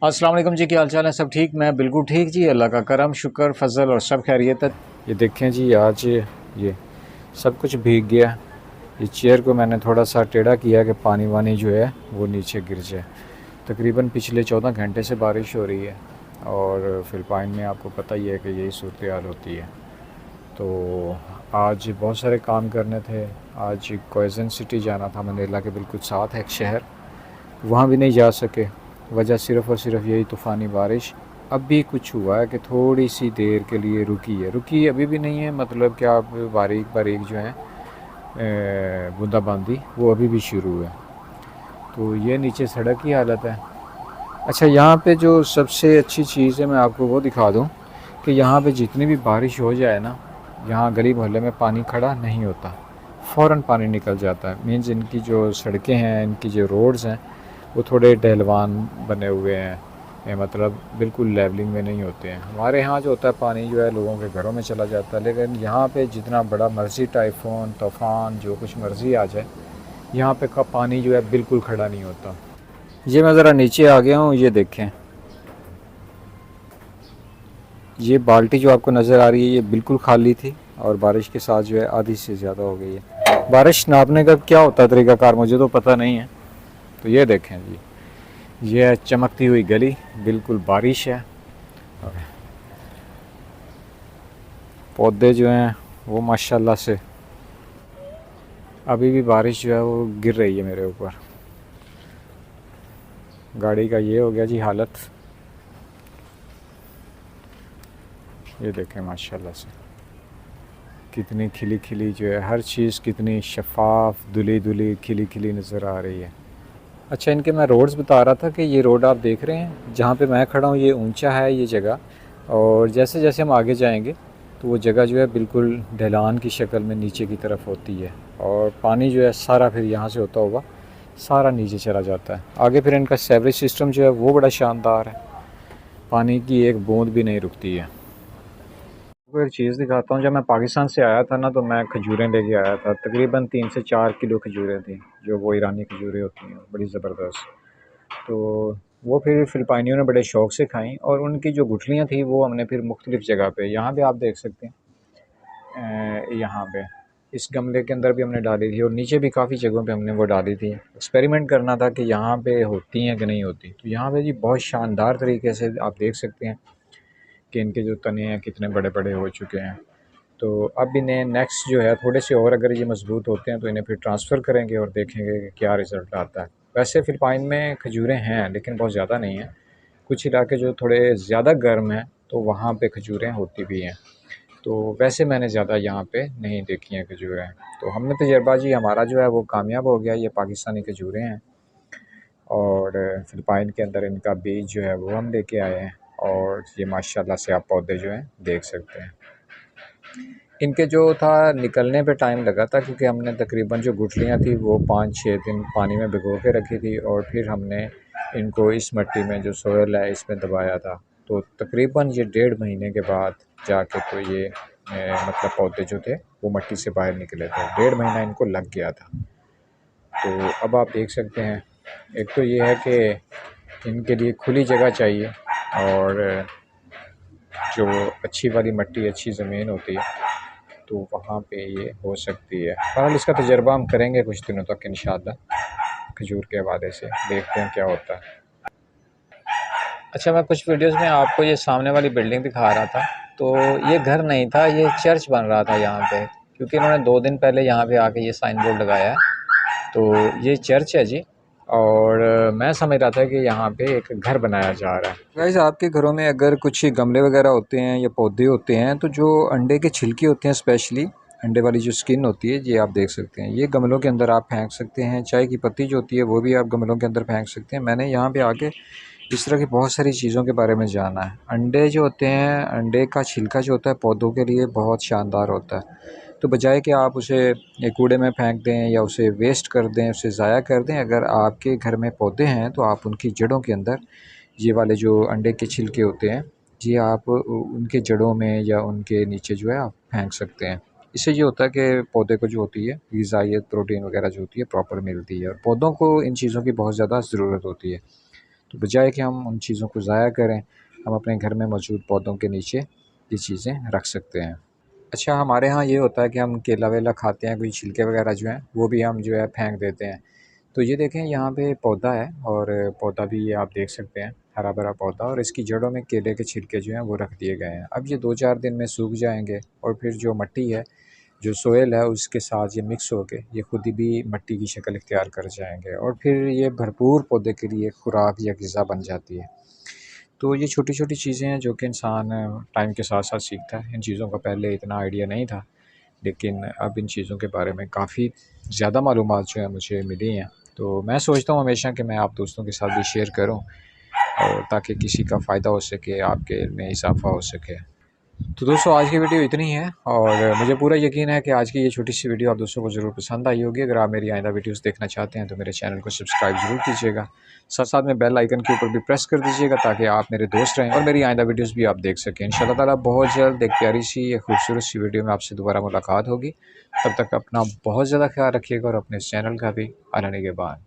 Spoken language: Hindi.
अस्सलाम वालेकुम जी, क्या हाल चाल है? सब ठीक? मैं बिल्कुल ठीक जी, अल्लाह का करम शुक्र फजल और सब खैरियत है। ये देखें जी, आज ये सब कुछ भीग गया। ये चेयर को मैंने थोड़ा सा टेढ़ा किया कि पानी वानी जो है वो नीचे गिर जाए। तकरीबन पिछले 14 घंटे से बारिश हो रही है और फ़िलिपाइन में आपको पता ही है कि यही सूरत हाल होती है। तो आज बहुत सारे काम करने थे। आज क्वेज़न सिटी जाना था, मनीला के बिल्कुल साथ है एक शहर, वहाँ भी नहीं जा सके। वजह सिर्फ़ और सिर्फ यही तूफ़ानी बारिश। अब भी कुछ हुआ है कि थोड़ी सी देर के लिए रुकी अभी भी नहीं है, मतलब कि आप बारीक बारीक जो है बूंदाबांदी वो अभी भी शुरू है। तो ये नीचे सड़क की हालत है। अच्छा, यहाँ पे जो सबसे अच्छी चीज़ है मैं आपको वो दिखा दूँ कि यहाँ पे जितनी भी बारिश हो जाए ना, यहाँ गली मोहल्ले में पानी खड़ा नहीं होता, फ़ौरन पानी निकल जाता है। मीन्स इनकी जो सड़कें हैं, इनकी जो रोड्स हैं, वो थोड़े ढलवान बने हुए हैं, मतलब बिल्कुल लेवलिंग में नहीं होते हैं। हमारे यहाँ जो होता है पानी जो है लोगों के घरों में चला जाता है, लेकिन यहाँ पे जितना बड़ा मर्ज़ी टाइफून तूफ़ान जो कुछ मर्ज़ी आ जाए, यहाँ पे का पानी जो है बिल्कुल खड़ा नहीं होता। ये मैं ज़रा नीचे आ गया हूँ, ये देखें, ये बाल्टी जो आपको नज़र आ रही है ये बिल्कुल खाली थी और बारिश के साथ जो है आधी से ज़्यादा हो गई है। बारिश नापने का क्या होता है तरीक़ाकार, मुझे तो पता नहीं है। तो ये देखें जी, ये है चमकती हुई गली, बिल्कुल बारिश है। पौधे जो हैं वो माशाल्लाह से अभी भी बारिश जो है वो गिर रही है मेरे ऊपर। गाड़ी का ये हो गया जी हालत, ये देखें माशाल्लाह से कितनी खिली खिली जो है हर चीज़, कितनी शफाफ धुली धुली खिली खिली नज़र आ रही है। अच्छा, इनके मैं रोड्स बता रहा था कि ये रोड आप देख रहे हैं जहाँ पे मैं खड़ा हूँ, ये ऊंचा है ये जगह, और जैसे जैसे हम आगे जाएंगे तो वो जगह जो है बिल्कुल ढलान की शक्ल में नीचे की तरफ होती है और पानी जो है सारा फिर यहाँ से होता हुआ सारा नीचे चला जाता है। आगे फिर इनका सेवरेज सिस्टम जो है वो बड़ा शानदार है, पानी की एक बूंद भी नहीं रुकती है। आपको एक चीज़ दिखाता हूँ, जब मैं पाकिस्तान से आया था ना तो मैं खजूरें लेके आया था, तकरीबन 3 से 4 किलो खजूरें थी, जो वो ईरानी खजूरें होती हैं बड़ी ज़बरदस्त। तो वो फिर फ़िलिपाइनियों ने बड़े शौक़ से खाईं और उनकी जो गुठलियाँ थी वो हमने फिर मुख्तलिफ़ जगह पे, यहाँ पे आप देख सकते हैं, यहाँ पे इस गमले के अंदर भी हमने डाली थी और नीचे भी काफ़ी जगहों पे हमने वो डाली थी। एक्सपेरिमेंट करना था कि यहाँ पे होती हैं कि नहीं होती। तो यहाँ पे जी बहुत शानदार तरीके से आप देख सकते हैं कि इनके जो तने हैं कितने बड़े बड़े हो चुके हैं। तो अब इन्हें नेक्स्ट जो है थोड़े से और अगर ये मजबूत होते हैं तो इन्हें फिर ट्रांसफ़र करेंगे और देखेंगे कि क्या रिज़ल्ट आता है। वैसे फ़िलिपाइन में खजूरें हैं लेकिन बहुत ज़्यादा नहीं हैं। कुछ इलाके जो थोड़े ज़्यादा गर्म हैं तो वहाँ पे खजूरें होती भी हैं। तो वैसे मैंने ज़्यादा यहाँ पे नहीं देखी हैं खजूरें। तो हमने तजर्बा जी हमारा जो है वो कामयाब हो गया, ये पाकिस्तानी खजूरें हैं और फ़िलिपाइन के अंदर इनका बीज जो है वो हम लेके आए हैं और ये माशाल्लाह से आप पौधे जो हैं देख सकते हैं। इनके जो था निकलने पे टाइम लगा था क्योंकि हमने तकरीबन जो गुठलियाँ थी वो 5-6 दिन पानी में भिगो के रखी थी और फिर हमने इनको इस मिट्टी में जो सोयल है इसमें दबाया था। तो तकरीबन ये 1.5 महीने के बाद जाके तो ये मतलब पौधे जो थे वो मिट्टी से बाहर निकले थे। 1.5 महीना इनको लग गया था। तो अब आप देख सकते हैं, एक तो ये है कि इनके लिए खुली जगह चाहिए और जो अच्छी वाली मिट्टी, अच्छी ज़मीन होती है तो वहाँ पे ये हो सकती है। बहरहाल इसका तजर्बा हम करेंगे कुछ दिनों तक इंशाअल्लाह, खजूर के हवाले से देखते हैं क्या होता है। अच्छा, मैं कुछ वीडियोस में आपको ये सामने वाली बिल्डिंग दिखा रहा था, तो ये घर नहीं था, ये चर्च बन रहा था यहाँ पे, क्योंकि इन्होंने 2 दिन पहले यहाँ पे आके ये साइन बोर्ड लगाया है। तो ये चर्च है जी, और मैं समझ रहा था कि यहाँ पे एक घर बनाया जा रहा है। गाइस, आपके घरों में अगर कुछ गमले वगैरह होते हैं या पौधे होते हैं तो जो अंडे के छिलके होते हैं, स्पेशली अंडे वाली जो स्किन होती है, ये आप देख सकते हैं, ये गमलों के अंदर आप फेंक सकते हैं। चाय की पत्ती जो होती है वो भी आप गमलों के अंदर फेंक सकते हैं। मैंने यहाँ पे आके इस तरह की बहुत सारी चीज़ों के बारे में जाना है। अंडे जो होते हैं, अंडे का छिलका जो होता है पौधों के लिए बहुत शानदार होता है। तो बजाय कि आप उसे एक कूड़े में फेंक दें या उसे वेस्ट कर दें, उसे ज़ाया कर दें, अगर आपके घर में पौधे हैं तो आप उनकी जड़ों के अंदर ये वाले जो अंडे के छिलके होते हैं, ये आप उनके जड़ों में या उनके नीचे जो है आप फेंक सकते हैं। इससे ये होता है कि पौधे को जो होती है ग़िज़ाइयत, प्रोटीन वगैरह जो होती है प्रॉपर मिलती है और पौधों को इन चीज़ों की बहुत ज़्यादा ज़रूरत होती है। तो बजाय कि हम उन चीज़ों को ज़ाया करें, हम अपने घर में मौजूद पौधों के नीचे ये चीज़ें रख सकते हैं। अच्छा, हमारे यहाँ ये होता है कि हम केला वेला खाते हैं, कोई छिलके वगैरह जो हैं वो भी हम जो है फेंक देते हैं। तो ये देखें यहाँ पे पौधा है और पौधा भी ये आप देख सकते हैं, हरा भरा पौधा, और इसकी जड़ों में केले के छिलके जो हैं वो रख दिए गए हैं। अब ये 2-4 दिन में सूख जाएंगे और फिर जो मिट्टी है, जो सोयल है, उसके साथ ये मिक्स होके ये खुद ही भी मिट्टी की शक्ल इख्तियार कर जाएंगे और फिर ये भरपूर पौधे के लिए खुराक या ग़िज़ा बन जाती है। तो ये छोटी-छोटी चीज़ें हैं जो कि इंसान टाइम के साथ-साथ सीखता है। इन चीज़ों का पहले इतना आइडिया नहीं था, लेकिन अब इन चीज़ों के बारे में काफ़ी ज़्यादा मालूमात जो है मुझे मिली हैं। तो मैं सोचता हूँ हमेशा कि मैं आप दोस्तों के साथ भी शेयर करूँ, और ताकि किसी का फ़ायदा हो सके, आपके इल्म में इज़ाफ़ा हो सके। तो दोस्तों, आज की वीडियो इतनी है और मुझे पूरा यकीन है कि आज की ये छोटी-सी वीडियो आप दोस्तों को ज़रूर पसंद आई होगी। अगर आप मेरी आइंदा वीडियोज़ देखना चाहते हैं तो मेरे चैनल को सब्सक्राइब ज़रूर कीजिएगा। साथ-साथ में बेल आइकन के ऊपर भी प्रेस कर दीजिएगा ताकि आप मेरे दोस्त रहें और मेरी आइंदा वीडियोज़ भी आप देख सकें। इंशाअल्लाह ताला बहुत जल्द एक प्यारी-सी, एक खूबसूरत-सी वीडियो में आपसे दोबारा मुलाकात होगी। तब तक अपना बहुत ज़्यादा ख़्याल रखिएगा और अपने इस चैनल का भी। अला निगहबान।